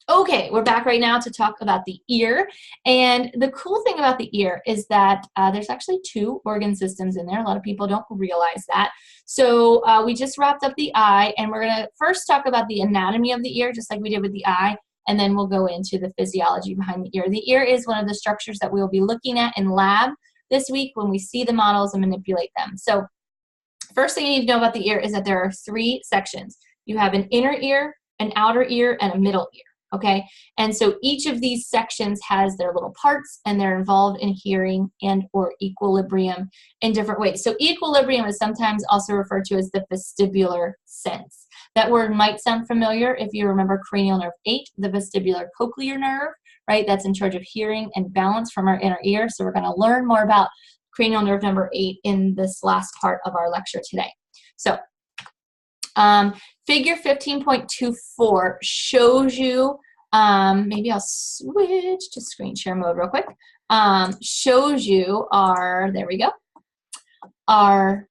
Okay, we're back right now to talk about the ear. And the cool thing about the ear is that there's actually two organ systems in there. A lot of people don't realize that. So we just wrapped up the eye, and we're going to first talk about the anatomy of the ear, just like we did with the eye, and then we'll go into the physiology behind the ear. The ear is one of the structures that we'll be looking at in lab this week when we see the models and manipulate them. So first thing you need to know about the ear is that there are three sections. You have an inner ear, an outer ear, and a middle ear. Okay, and so each of these sections has their little parts, and they're involved in hearing and or equilibrium in different ways. So equilibrium is sometimes also referred to as the vestibular sense. That word might sound familiar if you remember cranial nerve 8, the vestibular cochlear nerve, right? That's in charge of hearing and balance from our inner ear. So we're going to learn more about cranial nerve number 8 in this last part of our lecture today. So figure 15.24 shows you, maybe I'll switch to screen share mode real quick, shows you our, there we go, our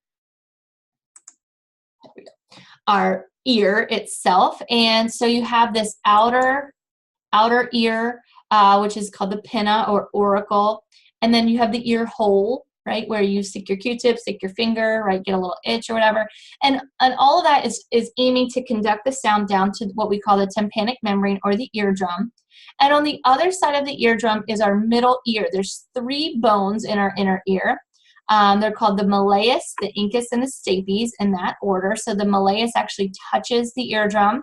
ear itself. And so you have this outer ear, which is called the pinna or auricle, and then you have the ear hole, right, where you stick your Q-tip, stick your finger, right, get a little itch or whatever. And all of that is aiming to conduct the sound down to what we call the tympanic membrane or the eardrum. And on the other side of the eardrum is our middle ear. There's three bones in our inner ear. They're called the malleus, the incus, and the stapes in that order. So the malleus actually touches the eardrum.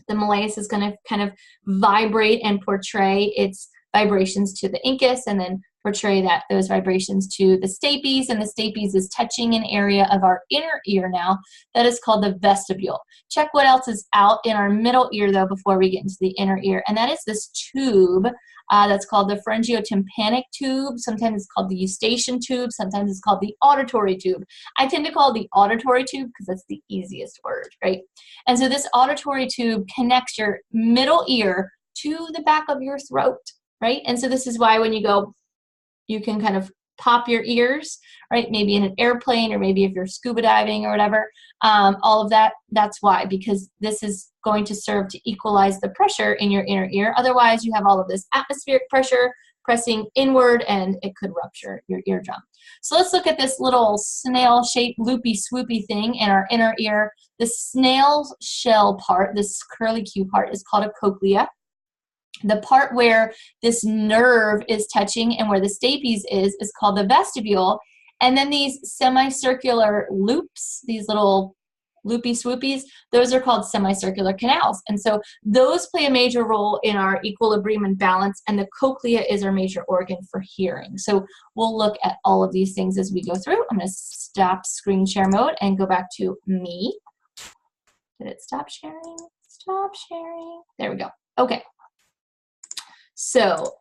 The malleus is going to kind of vibrate and portray its vibrations to the incus, and then portray those vibrations to the stapes, and the stapes is touching an area of our inner ear now that is called the vestibule. Check what else is out in our middle ear though before we get into the inner ear, and that is this tube that's called the pharyngotympanic tube. Sometimes it's called the eustachian tube, sometimes it's called the auditory tube. I tend to call it the auditory tube because that's the easiest word, right? And so this auditory tube connects your middle ear to the back of your throat, right? And so this is why when you go, you can kind of pop your ears, right? Maybe in an airplane, or maybe if you're scuba diving or whatever, all of that, that's why, because this is going to serve to equalize the pressure in your inner ear. Otherwise, you have all of this atmospheric pressure pressing inward, and it could rupture your eardrum. So let's look at this little snail-shaped loopy swoopy thing in our inner ear. The snail shell part, this curly Q part, is called a cochlea. The part where this nerve is touching and where the stapes is called the vestibule. And then these semicircular loops, these little loopy swoopies, those are called semicircular canals. And so those play a major role in our equilibrium and balance, and the cochlea is our major organ for hearing. So we'll look at all of these things as we go through. I'm going to stop screen share mode and go back to me. Did it stop sharing? Stop sharing. There we go. Okay. So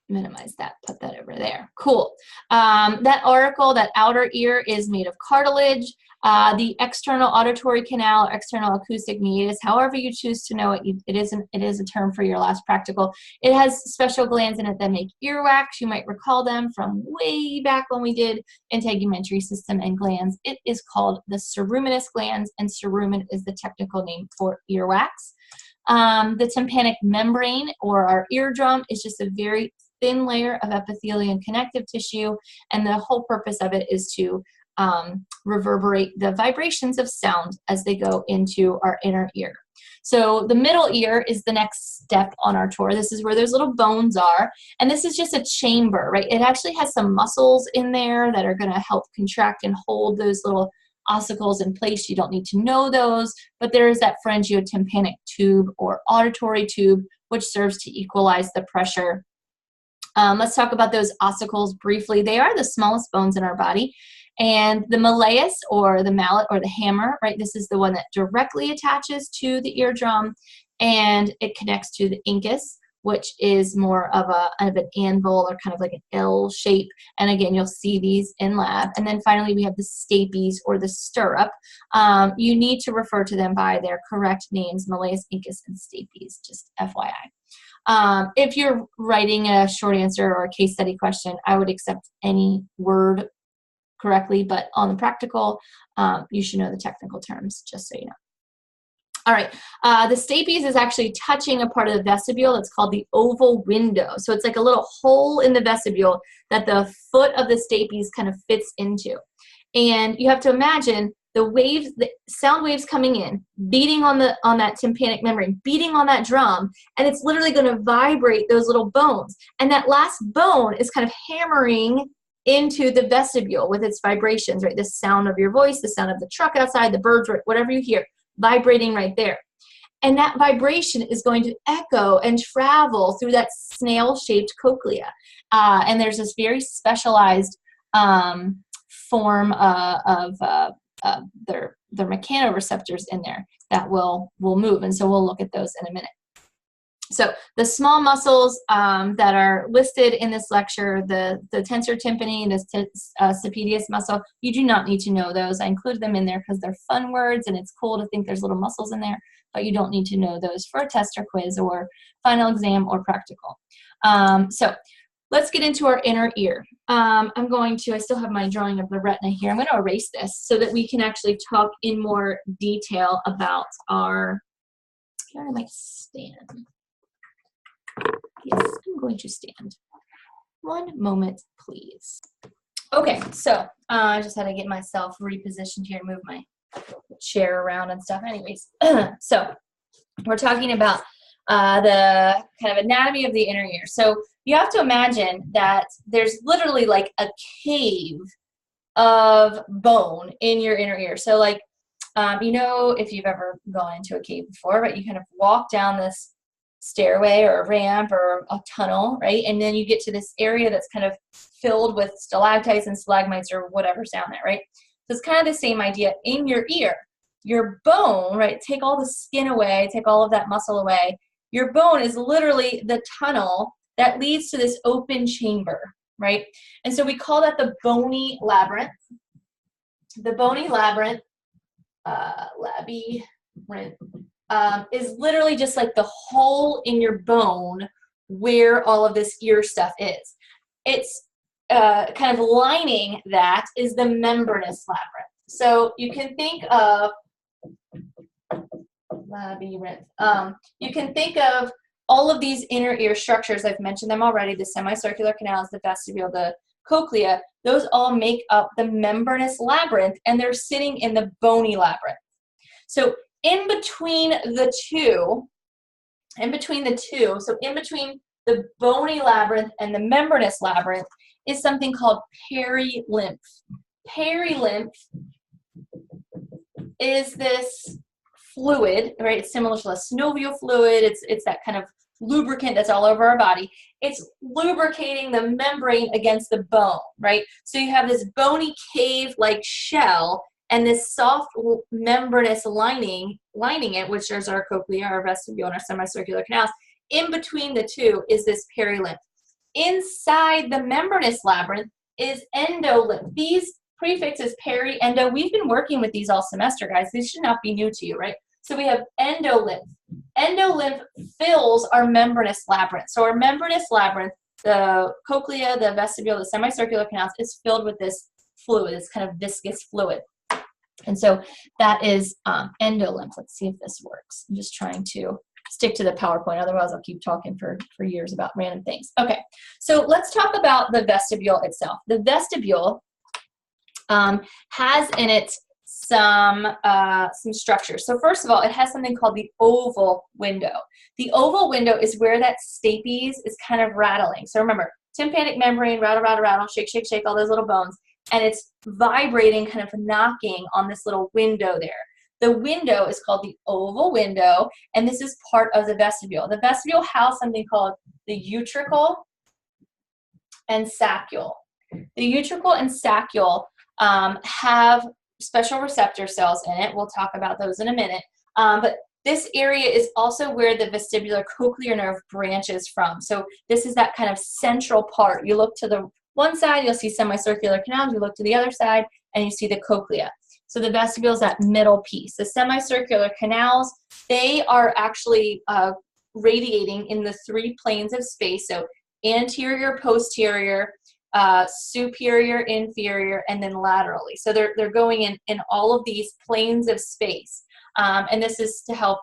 minimize that, put that over there. Cool. That auricle, that outer ear, is made of cartilage. The external auditory canal, or external acoustic meatus, however you choose to know it, it is a term for your last practical. It has special glands in it that make earwax. You might recall them from way back when we did integumentary system and glands. It is called the ceruminous glands, and cerumen is the technical name for earwax. The tympanic membrane, or our eardrum, is just a very thin layer of epithelium connective tissue, and the whole purpose of it is to reverberate the vibrations of sound as they go into our inner ear. So the middle ear is the next step on our tour. This is where those little bones are, and this is just a chamber, right? It actually has some muscles in there that are going to help contract and hold those little ossicles in place. You don't need to know those, but there is that pharyngotympanic tube or auditory tube, which serves to equalize the pressure. Let's talk about those ossicles briefly. They are the smallest bones in our body. And the malleus, or the mallet, or the hammer, right? This is the one that directly attaches to the eardrum, and it connects to the incus, which is more of an anvil, or kind of like an L shape. And again, you'll see these in lab. And then finally, we have the stapes, or the stirrup. You need to refer to them by their correct names: malleus, incus, and stapes, just FYI. If you're writing a short answer or a case study question, I would accept any word correctly, but on the practical, you should know the technical terms, just so you know. All right, the stapes is actually touching a part of the vestibule that's called the oval window. So it's like a little hole in the vestibule that the foot of the stapes kind of fits into. And you have to imagine the waves, the sound waves coming in, beating on that tympanic membrane, beating on that drum, and it's literally going to vibrate those little bones. And that last bone is kind of hammering into the vestibule with its vibrations, right? The sound of your voice, the sound of the truck outside, the birds, whatever you hear, vibrating right there. And that vibration is going to echo and travel through that snail-shaped cochlea. And there's this very specialized form of their mechanoreceptors in there that will move. And so we'll look at those in a minute. So the small muscles that are listed in this lecture, the tensor tympani, the stapedius muscle, you do not need to know those. I included them in there because they're fun words and it's cool to think there's little muscles in there, but you don't need to know those for a test or quiz or final exam or practical. So let's get into our inner ear. I still have my drawing of the retina here. I'm going to erase this so that we can actually talk in more detail about our, here I might stand. Yes, I'm going to stand. One moment, please. Okay, so I just had to get myself repositioned here, move my chair around and stuff. Anyways, so we're talking about the kind of anatomy of the inner ear. So you have to imagine that there's literally like a cave of bone in your inner ear. So like, you know, if you've ever gone into a cave before, right, you kind of walk down this stairway or a ramp or a tunnel, right? And then you get to this area that's kind of filled with stalactites and stalagmites or whatever's down there, right? So it's kind of the same idea in your ear. Your bone, right, take all the skin away, take all of that muscle away. Your bone is literally the tunnel that leads to this open chamber, right? And so we call that the bony labyrinth. The bony labyrinth, is literally just like the hole in your bone where all of this ear stuff is. It's kind of lining that is the membranous labyrinth. So you can think of labyrinth. You can think of all of these inner ear structures. I've mentioned them already, the semicircular canals, the vestibule, the cochlea. Those all make up the membranous labyrinth, and they're sitting in the bony labyrinth. So in between the two, so in between the bony labyrinth and the membranous labyrinth is something called perilymph. Perilymph is this fluid, right? It's similar to a synovial fluid. It's that kind of lubricant that's all over our body. It's lubricating the membrane against the bone, right? So you have this bony cave-like shell and this soft membranous lining it, which is our cochlea, our vestibule, and our semicircular canals. In between the two is this perilymph. Inside the membranous labyrinth is endolymph. These prefixes, peri, endo, we've been working with these all semester, guys. These should not be new to you, right? So we have endolymph. Endolymph fills our membranous labyrinth. So our membranous labyrinth, the cochlea, the vestibule, the semicircular canals, is filled with this fluid, this kind of viscous fluid. And so that is endolymph. Let's see if this works. I'm just trying to stick to the PowerPoint. Otherwise, I'll keep talking for years about random things. Okay, so let's talk about the vestibule itself. The vestibule has in it some structures. So first of all, it has something called the oval window. The oval window is where that stapes is kind of rattling. So remember, tympanic membrane, rattle, rattle, rattle, shake, shake, shake, all those little bones. And it's vibrating, kind of knocking on this little window there. The window is called the oval window, and this is part of the vestibule. The vestibule has something called the utricle and saccule. The utricle and saccule have special receptor cells in it. We'll talk about those in a minute. But this area is also where the vestibular cochlear nerve branches from. So this is that kind of central part. You look to the one side, you'll see semicircular canals. You look to the other side, and you see the cochlea. So the vestibule is that middle piece. The semicircular canals, they are actually radiating in the 3 planes of space. So anterior, posterior, superior, inferior, and then laterally. So they're going in all of these planes of space. And this is to help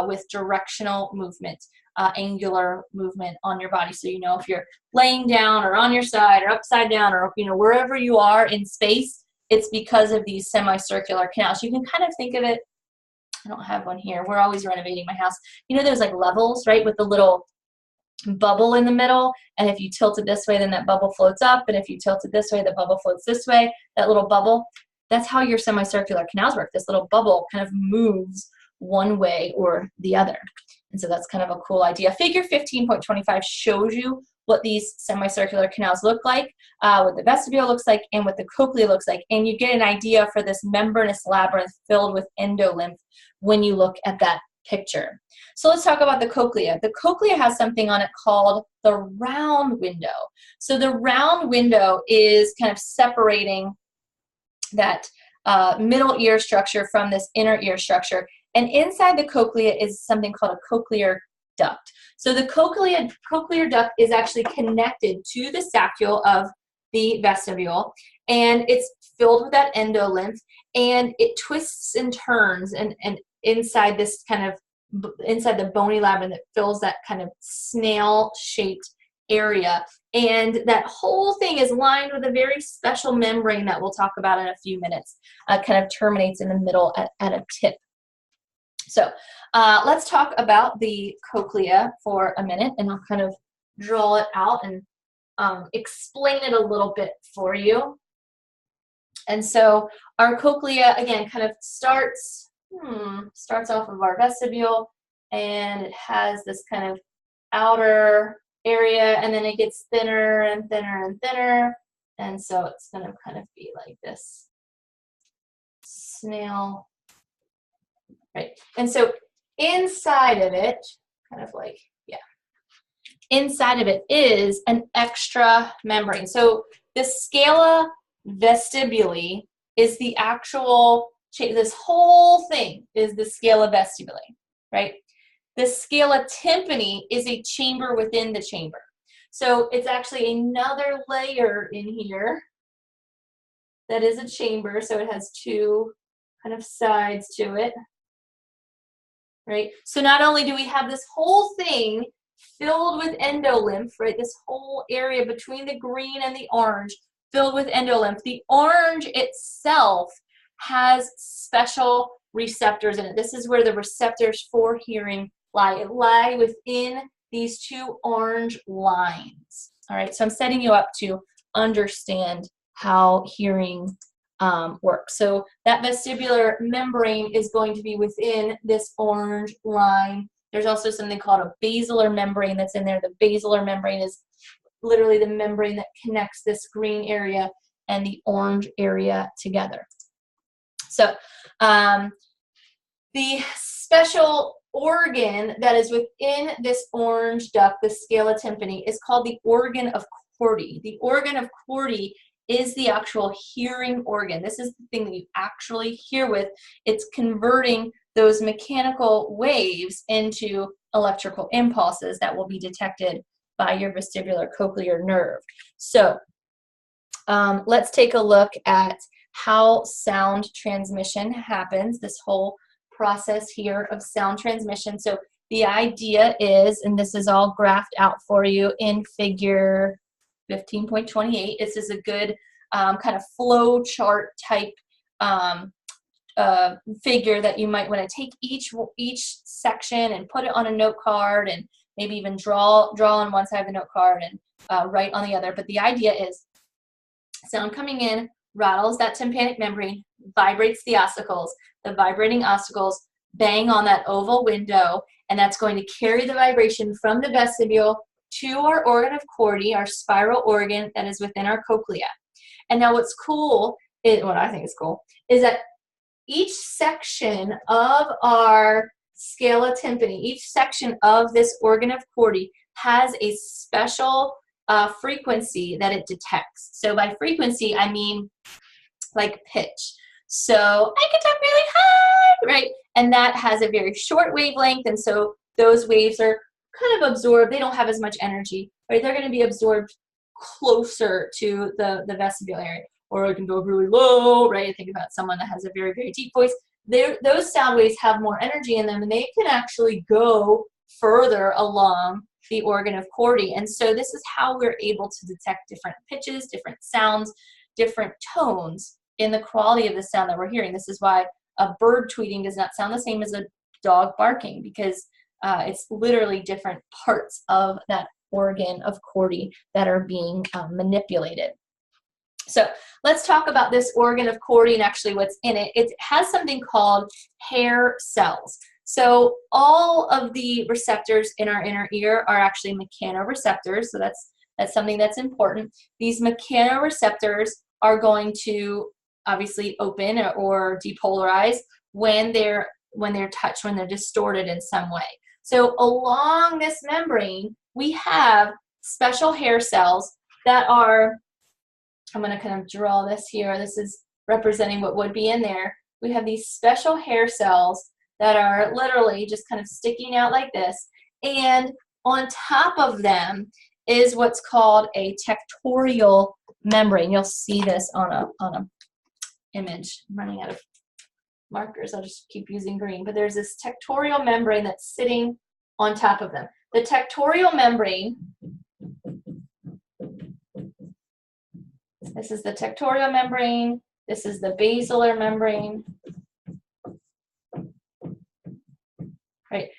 with directional movement, angular movement on your body. So you know if you're laying down or on your side or upside down or wherever you are in space, it's because of these semicircular canals. You can kind of think of it, I don't have one here. We're always renovating my house. There's like levels, right, with the little bubble in the middle, and if you tilt it this way, then that bubble floats up, and if you tilt it this way, the bubble floats this way. That little bubble, that's how your semicircular canals work. This little bubble kind of moves one way or the other, and so that's kind of a cool idea. Figure 15.25 shows you what these semicircular canals look like, what the vestibule looks like, and what the cochlea looks like, and you get an idea for this membranous labyrinth filled with endolymph when you look at that picture. So let's talk about the cochlea. The cochlea has something on it called the round window. So the round window is kind of separating that middle ear structure from this inner ear structure. And inside the cochlea is something called a cochlear duct. So the cochlear duct is actually connected to the saccule of the vestibule, and it's filled with that endolymph, and it twists and turns and inside this kind of, inside the bony labyrinth that fills that kind of snail-shaped area. And that whole thing is lined with a very special membrane that we'll talk about in a few minutes. Kind of terminates in the middle at a tip. So let's talk about the cochlea for a minute, and I'll kind of draw it out and explain it a little bit for you. And so our cochlea, again, kind of starts off of our vestibule, and it has this kind of outer area, and then it gets thinner and thinner and thinner, and so it's going to kind of be like this snail, right? And so inside of it, kind of like, yeah, inside of it is an extra membrane. So the scala vestibuli is the actual, this whole thing is the scala vestibuli, right? The scala tympani is a chamber within the chamber. So it's actually another layer in here that is a chamber. So it has two kind of sides to it, right? So not only do we have this whole thing filled with endolymph, right? This whole area between the green and the orange filled with endolymph. The orange itself has special receptors in it. This is where the receptors for hearing lie. It lie within these two orange lines. All right, so I'm setting you up to understand how hearing works. So that vestibular membrane is going to be within this orange line. There's also something called a basilar membrane that's in there. The basilar membrane is literally the membrane that connects this green area and the orange area together. So the special organ that is within this orange duct, the scala tympani, is called the organ of Corti. The organ of Corti is the actual hearing organ. This is the thing that you actually hear with. It's converting those mechanical waves into electrical impulses that will be detected by your vestibular cochlear nerve. So let's take a look at how sound transmission happens, this whole process here of sound transmission. So the idea is, and this is all graphed out for you in figure 15.28. This is a good kind of flow chart type figure that you might want to take each section and put it on a note card, and maybe even draw on one side of the note card and write on the other. But the idea is sound coming in rattles that tympanic membrane, vibrates the ossicles. The vibrating ossicles bang on that oval window, and that's going to carry the vibration from the vestibule to our organ of Corti, our spiral organ that is within our cochlea. And now what's cool, what I think is cool, is that each section of our scala tympani, each section of this organ of Corti has a special frequency that it detects. So by frequency, I mean like pitch. So I can talk really high, right? And that has a very short wavelength, and so those waves are kind of absorbed. They don't have as much energy, right? They're going to be absorbed closer to the vestibule area. Or I can go really low, right? Think about someone that has a very, very deep voice. those sound waves have more energy in them, and they can actually go further along the organ of Corti. And so this is how we're able to detect different pitches, different sounds, different tones in the quality of the sound that we're hearing. This is why a bird tweeting does not sound the same as a dog barking, because it's literally different parts of that organ of Corti that are being manipulated. So let's talk about this organ of Corti and actually what's in it. It has something called hair cells. So all of the receptors in our inner ear are actually mechanoreceptors. So that's something that's important. These mechanoreceptors are going to obviously open or depolarize when they're touched, when they're distorted in some way. So along this membrane, we have special hair cells that are, I'm going to kind of draw this here. This is representing what would be in there. We have these special hair cells that are literally just kind of sticking out like this. And on top of them is what's called a tectorial membrane. You'll see this on a image. I'm running out of markers. I'll just keep using green. But there's this tectorial membrane that's sitting on top of them. The tectorial membrane, this is the tectorial membrane. This is the basilar membrane. Right.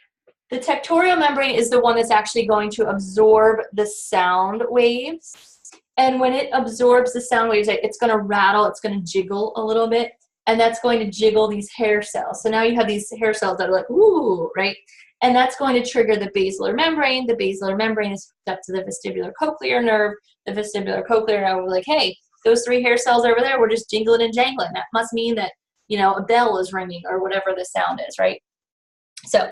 The tectorial membrane is the one that's actually going to absorb the sound waves. And when it absorbs the sound waves, it's going to rattle, it's going to jiggle a little bit, and that's going to jiggle these hair cells. So now you have these hair cells that are like, ooh, right? And that's going to trigger the basilar membrane. The basilar membrane is hooked up to the vestibular cochlear nerve. The vestibular cochlear nerve will be like, hey, those 3 hair cells over there were just jingling and jangling. That must mean that, you know, a bell is ringing or whatever the sound is, right? So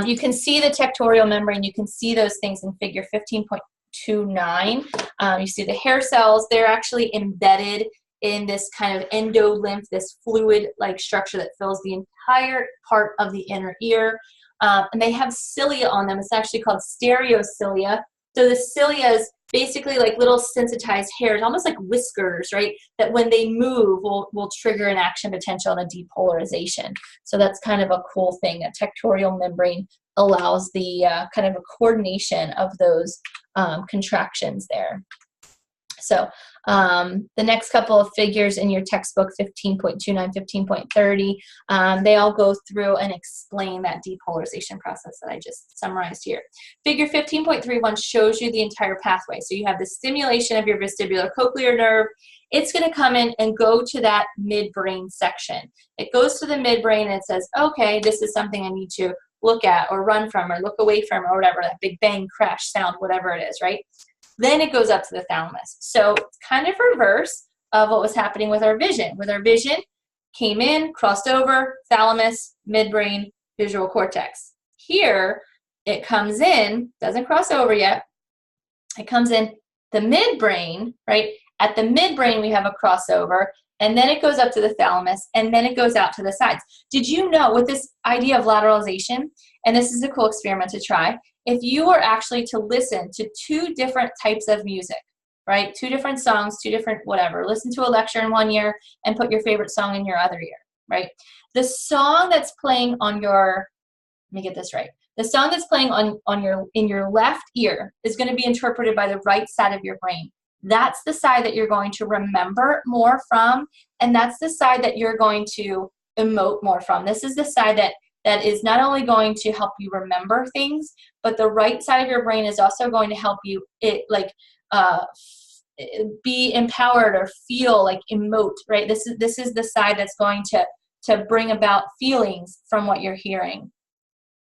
you can see the tectorial membrane. You can see those things in figure 15.29. You see the hair cells. They're actually embedded in this kind of endolymph, this fluid-like structure that fills the entire part of the inner ear. And they have cilia on them. It's actually called stereocilia. So the cilia is basically like little sensitized hairs, almost like whiskers, right? That when they move will trigger an action potential and a depolarization. So that's kind of a cool thing. A tectorial membrane allows the kind of a coordination of those contractions there. So the next couple of figures in your textbook, 15.29, 15.30, they all go through and explain that depolarization process that I just summarized here. Figure 15.31 shows you the entire pathway. So you have the stimulation of your vestibular cochlear nerve. It's going to come in and go to that midbrain section. It goes to the midbrain and it says, okay, this is something I need to look at or run from or look away from or whatever, that big bang crash sound, whatever it is, right? Then it goes up to the thalamus. So it's kind of reverse of what was happening with our vision. With our vision, came in, crossed over, thalamus, midbrain, visual cortex. Here, it comes in, doesn't cross over yet. It comes in the midbrain, right? At the midbrain, we have a crossover, and then it goes up to the thalamus, and then it goes out to the sides. Did you know, with this idea of lateralization, and this is a cool experiment to try, if you were actually to listen to 2 different types of music, right? 2 different songs, 2 different whatever. Listen to a lecture in one ear and put your favorite song in your other ear, right? The song that's playing on your, let me get this right. The song that's playing in your left ear is going to be interpreted by the right side of your brain. That's the side that you're going to remember more from, and that's the side that you're going to emote more from. This is the side that is not only going to help you remember things, but the right side of your brain is also going to help you be empowered or feel like emote, right? This is the side that's going to bring about feelings from what you're hearing,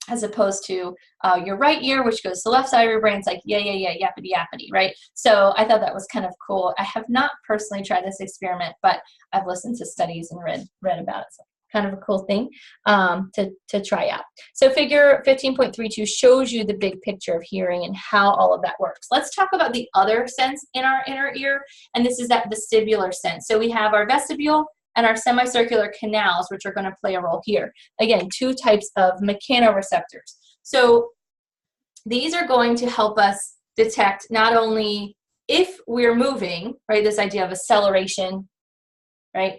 as opposed to your right ear, which goes to the left side of your brain. It's like, yeah, yappity, yappity, right? So I thought that was kind of cool. I have not personally tried this experiment, but I've listened to studies and read about it. So kind of a cool thing to try out. So figure 15.32 shows you the big picture of hearing and how all of that works. Let's talk about the other sense in our inner ear, and this is that vestibular sense. So we have our vestibule and our semicircular canals, which are going to play a role here. Again, 2 types of mechanoreceptors. So these are going to help us detect not only if we're moving, right, this idea of acceleration, right,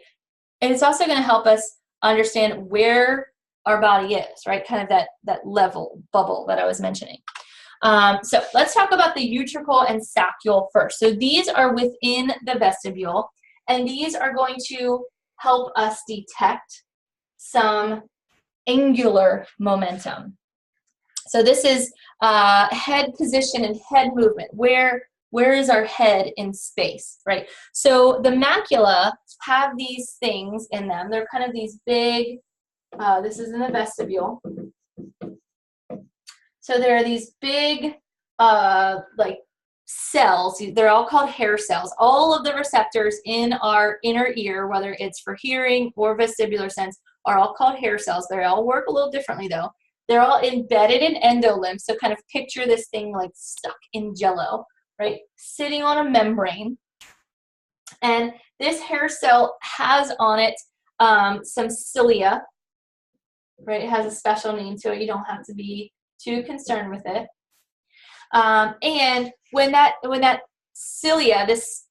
and it's also going to help us understand where our body is, right? Kind of that level bubble that I was mentioning. So let's talk about the utricle and saccule first. So these are within the vestibule, and these are going to help us detect some angular momentum. So this is head position and head movement. Where is our head in space, right? So the macula have these things in them. They're kind of these big, this is in the vestibule. So there are these big, like cells. They're all called hair cells. All of the receptors in our inner ear, whether it's for hearing or vestibular sense, are all called hair cells. They all work a little differently, though. They're all embedded in endolimbs. So kind of picture this thing like stuck in jello, right? Sitting on a membrane. And this hair cell has on it some cilia, right? It has a special name to it. You don't have to be too concerned with it. And when that cilia, this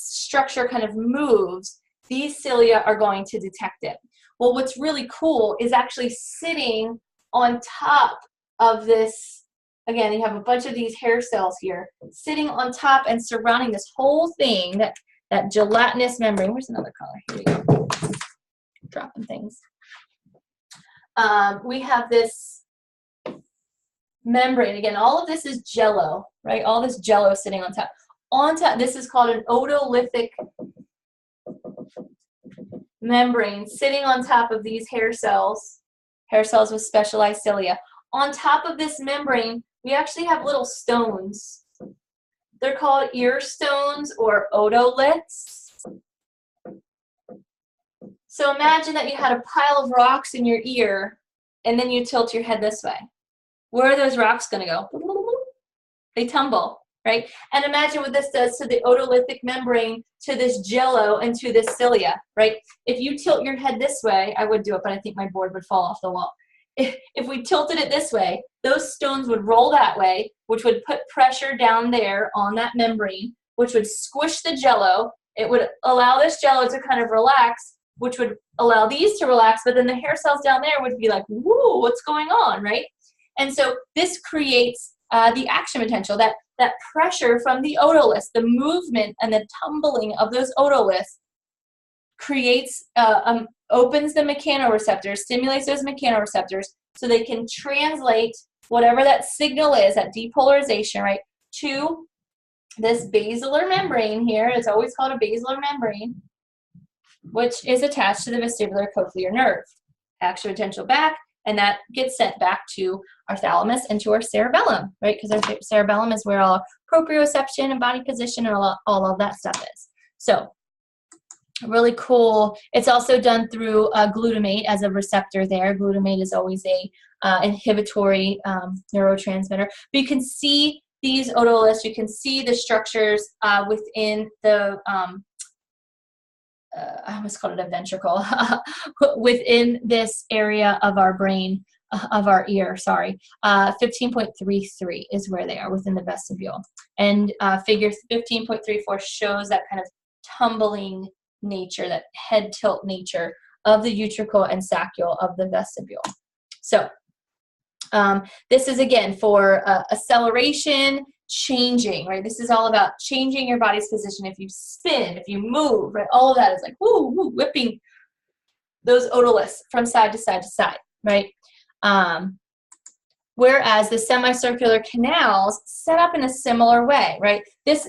structure kind of moves, these cilia are going to detect it. Well, what's really cool is actually sitting on top of this. Again, you have a bunch of these hair cells here sitting on top and surrounding this whole thing, that gelatinous membrane. Where's another color? Here we go. Dropping things. We have this membrane. Again, all of this is jello, right? All this jello sitting on top. On top, this is called an otolithic membrane sitting on top of these hair cells with specialized cilia. On top of this membrane, we actually have little stones. They're called ear stones or otoliths. So imagine that you had a pile of rocks in your ear, and then you tilt your head this way. Where are those rocks going to go? They tumble, right? And imagine what this does to the otolithic membrane, to this jello, and to this cilia, right? If you tilt your head this way, I would do it, but I think my board would fall off the wall. If we tilted it this way, those stones would roll that way, which would put pressure down there on that membrane, which would squish the jello. It would allow this jello to kind of relax, which would allow these to relax, but then the hair cells down there would be like, whoa, what's going on, right? And so this creates the action potential, that pressure from the otoliths, the movement and the tumbling of those otoliths creates, opens the mechanoreceptors, stimulates those mechanoreceptors so they can translate whatever that signal is, that depolarization, right, to this basilar membrane here. It's always called a basilar membrane, which is attached to the vestibular cochlear nerve. Action potential back, and that gets sent back to our thalamus and to our cerebellum, right? Because our cerebellum is where all proprioception and body position and all of that stuff is. So really cool. It's also done through glutamate as a receptor there. Glutamate is always a inhibitory neurotransmitter. But you can see these otoliths, you can see the structures within the I almost called it a ventricle, within this area of our brain, of our ear, sorry. 15.33 is where they are within the vestibule. And figure 15.34 shows that kind of tumbling nature, that head tilt nature of the utricle and saccule of the vestibule. So this is, again, for acceleration, changing, right? This is all about changing your body's position. If you spin, if you move, right? All of that is like woo, woo, whipping those otoliths from side to side to side, right? Whereas the semicircular canals set up in a similar way, right? This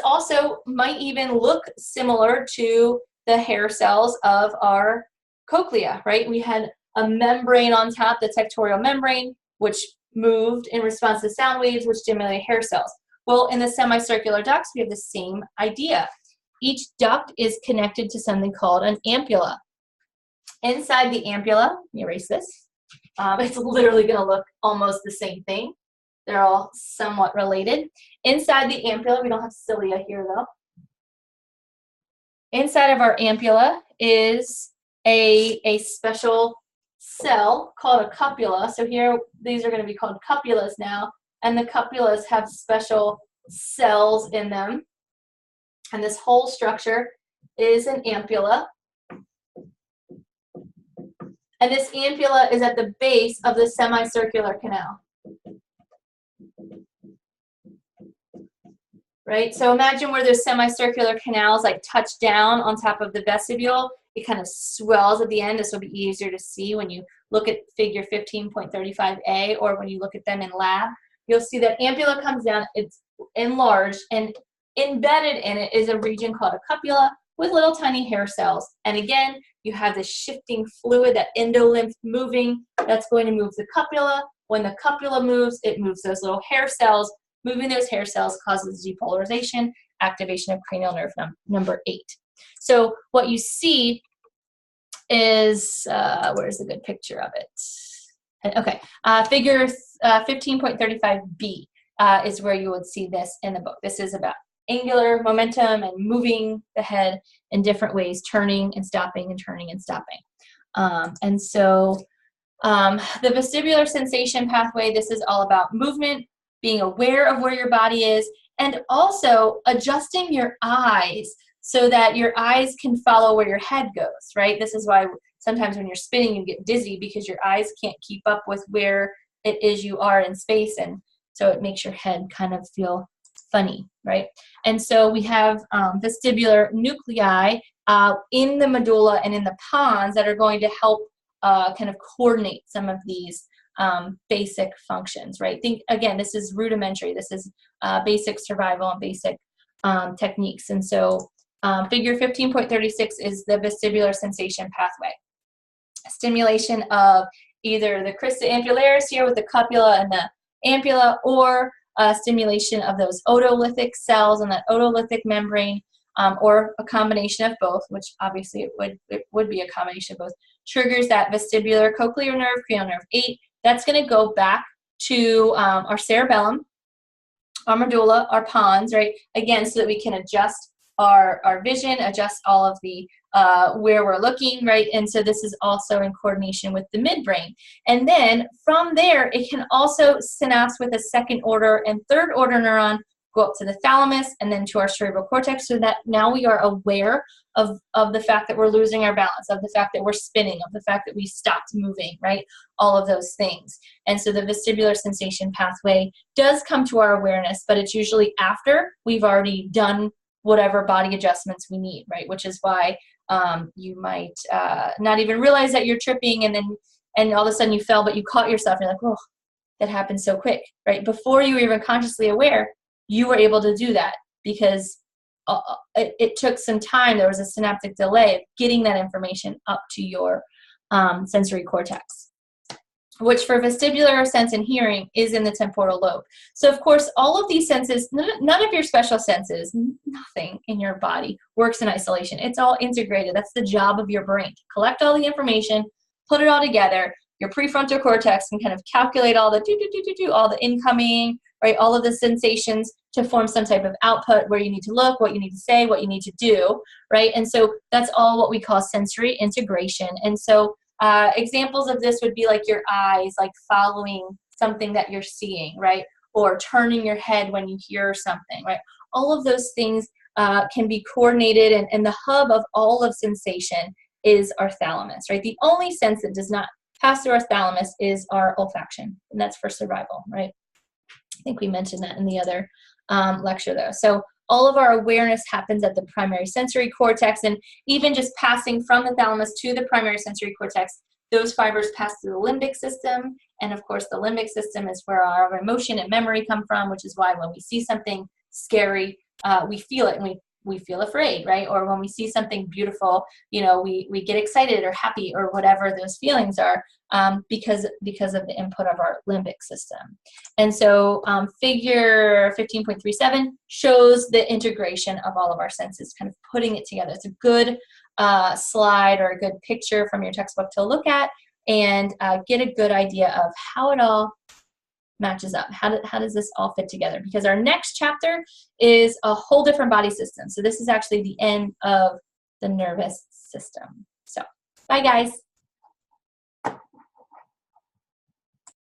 also might even look similar to the hair cells of our cochlea, right? We had a membrane on top, the tectorial membrane, which moved in response to sound waves, which stimulate hair cells. Well, in the semicircular ducts, we have the same idea. Each duct is connected to something called an ampulla. Inside the ampulla, let me erase this. It's literally going to look almost the same thing. They're all somewhat related. Inside the ampulla, we don't have cilia here though. Inside of our ampulla is a special cell called a cupula. So here, these are going to be called cupulas now, and the cupulas have special cells in them. And this whole structure is an ampulla. And this ampulla is at the base of the semicircular canal. Right? So imagine where those semicircular canals like touch down on top of the vestibule. It kind of swells at the end. This will be easier to see when you look at figure 15.35a or when you look at them in lab. You'll see that ampulla comes down, it's enlarged, and embedded in it is a region called a cupula with little tiny hair cells. And again, you have this shifting fluid, that endolymph moving, that's going to move the cupula. When the cupula moves, it moves those little hair cells. Moving those hair cells causes depolarization, activation of cranial nerve number 8. So what you see is, where's the good picture of it? Okay, figure 15.35b is where you would see this in the book. This is about angular momentum and moving the head in different ways, turning and stopping and turning and stopping. And so the vestibular sensation pathway, this is all about movement, being aware of where your body is, and also adjusting your eyes so that your eyes can follow where your head goes, right? This is why sometimes when you're spinning, you get dizzy because your eyes can't keep up with where it is you are in space, and so it makes your head kind of feel funny, right? And so we have vestibular nuclei in the medulla and in the pons that are going to help kind of coordinate some of these basic functions, right? Think, again, this is rudimentary. This is basic survival and basic techniques. And so figure 15.36 is the vestibular sensation pathway. Stimulation of either the crista ampullaris here with the cupula and the ampulla, or stimulation of those otolithic cells on that otolithic membrane, or a combination of both, which obviously it would be a combination of both, triggers that vestibular cochlear nerve, cranial nerve 8. That's going to go back to our cerebellum, our medulla, our pons, right? Again, so that we can adjust our vision, adjust all of the where we're looking, right? And so this is also in coordination with the midbrain. And then from there, it can also synapse with a second order and third order neuron, go up to the thalamus and then to our cerebral cortex, so that now we are aware of the fact that we're losing our balance, of the fact that we're spinning, of the fact that we stopped moving, right? All of those things. And so the vestibular sensation pathway does come to our awareness, but it's usually after we've already done whatever body adjustments we need, right? Which is why you might not even realize that you're tripping, and all of a sudden you fell, but you caught yourself and you're like, oh, that happened so quick, right? Before you were even consciously aware, you were able to do that because it took some time. There was a synaptic delay of getting that information up to your sensory cortex, which for vestibular sense and hearing is in the temporal lobe. So of course, all of these senses, none of your special senses, nothing in your body works in isolation. It's all integrated. That's the job of your brain. Collect all the information, put it all together. Your prefrontal cortex can kind of calculate all the all the incoming, right? All of the sensations to form some type of output where you need to look, what you need to say, what you need to do, right? And so that's all what we call sensory integration. And so examples of this would be like your eyes, like following something that you're seeing, right? Or turning your head when you hear something, right? All of those things can be coordinated, and the hub of all of sensation is our thalamus, right? The only sense that does not pass through our thalamus is our olfaction, and that's for survival, right? I think we mentioned that in the other lecture though. So all of our awareness happens at the primary sensory cortex, and even just passing from the thalamus to the primary sensory cortex, those fibers pass through the limbic system, and of course the limbic system is where our emotion and memory come from, which is why when we see something scary, we feel it and we feel afraid, right? Or when we see something beautiful, you know, we get excited or happy or whatever those feelings are, because of the input of our limbic system. And so figure 15.37 shows the integration of all of our senses, kind of putting it together. It's a good slide or a good picture from your textbook to look at and get a good idea of how it all matches up. How does this all fit together? Because our next chapter is a whole different body system. So this is actually the end of the nervous system. So bye guys.